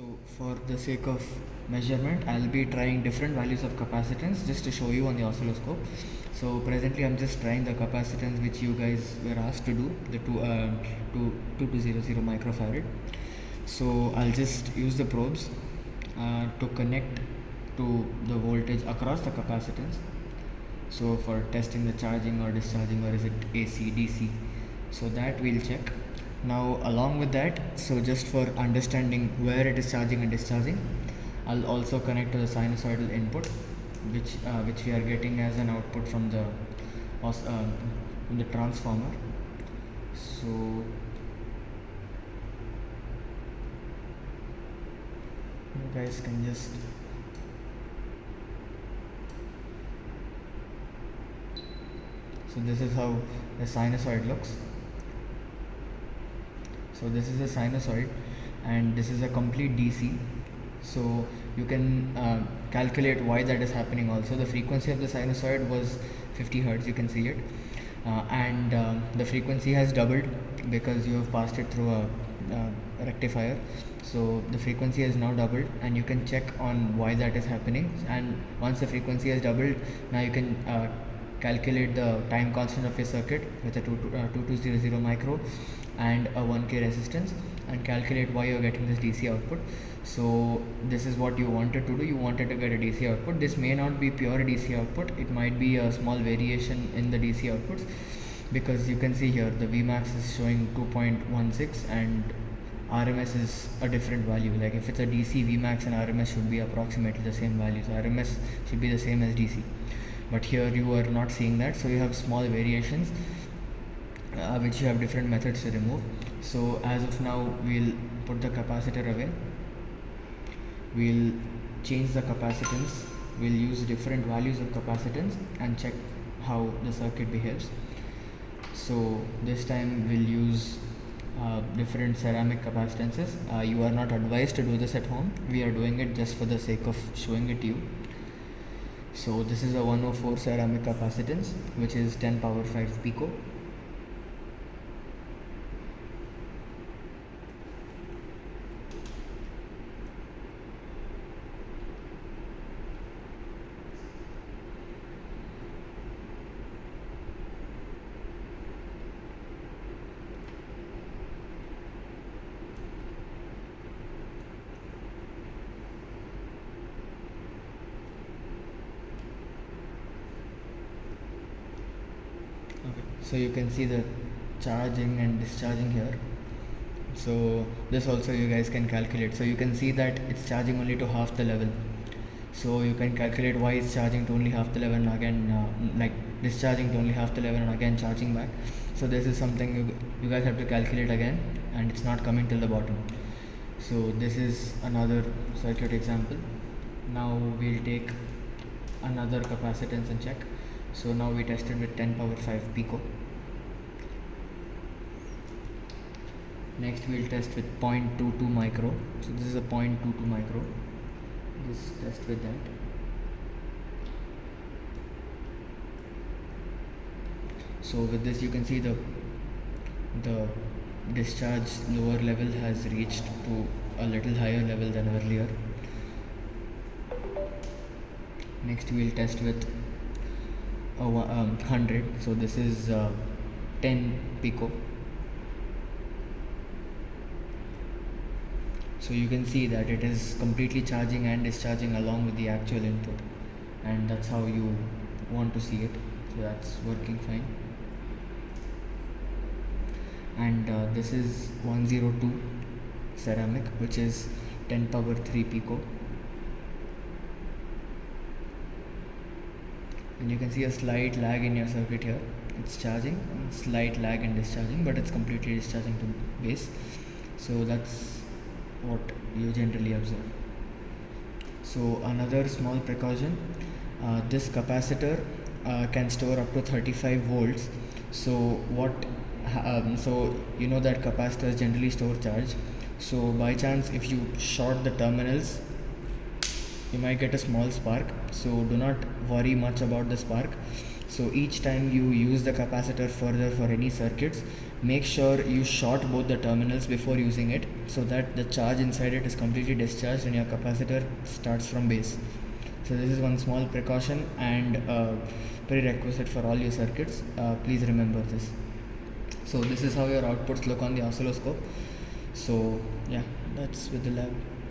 So for the sake of measurement, I'll be trying different values of capacitance just to show you on the oscilloscope. So presently I'm just trying the capacitance which you guys were asked to do, the 2200 microfarad. So I'll just use the probes to connect to the voltage across the capacitance. So for testing the charging or discharging, or is it AC, DC, so that we'll check. Now along with that, so just for understanding where it is charging and discharging, I'll also connect to the sinusoidal input, which we are getting as an output from the transformer. So you guys can just so this is how the sinusoid looks. So this is a sinusoid and this is a complete DC. So you can calculate why that is happening also. The frequency of the sinusoid was 50 Hertz, you can see it, and the frequency has doubled because you have passed it through a rectifier. So the frequency has now doubled, and you can check on why that is happening. And once the frequency has doubled, now you can calculate the time constant of your circuit with a 2200 micro and a 1k resistance, and calculate why you're getting this DC output. So this is what you wanted to do. You wanted to get a DC output. This may not be pure DC output, it might be a small variation in the DC outputs, because you can see here the Vmax is showing 2.16 and RMS is a different value. Like if it's a DC, Vmax and RMS should be approximately the same values. RMS should be the same as DC, but here you are not seeing that, so you have small variations which you have different methods to remove. So as of now, we'll put the capacitor away, we'll change the capacitance, we'll use different values of capacitance and check how the circuit behaves. So this time we'll use different ceramic capacitances. You are not advised to do this at home, we are doing it just for the sake of showing it to you. So this is a 104 ceramic capacitance, which is 10 power 5 pico. Okay, so you can see the charging and discharging here. So this also you guys can calculate. So you can see that it's charging only to half the level. So you can calculate why it's charging to only half the level and again like discharging to only half the level and again charging back. So this is something you guys have to calculate again, and it's not coming till the bottom. So this is another circuit example. Now we'll take another capacitance and check. So now we tested with 10 power 5 pico. Next we'll test with 0.22 micro. So this is a 0.22 micro. Just test with that. So with this you can see the discharge lower level has reached to a little higher level than earlier. Next we'll test with 100. So this is 10 pico. So you can see that it is completely charging and discharging along with the actual input, and that's how you want to see it. So that's working fine. And this is 102 ceramic, which is 10 power 3 pico. And you can see a slight lag in your circuit here. It's charging, slight lag in discharging, but it's completely discharging to base. So that's what you generally observe. So another small precaution, this capacitor can store up to 35 volts. So so you know that capacitors generally store charge. So by chance if you short the terminals, you might get a small spark. So do not worry much about the spark. So each time you use the capacitor further for any circuits, make sure you short both the terminals before using it, so that the charge inside it is completely discharged and your capacitor starts from base. So this is one small precaution and prerequisite for all your circuits. Please remember this. So this is how your outputs look on the oscilloscope. So yeah, that's with the lab.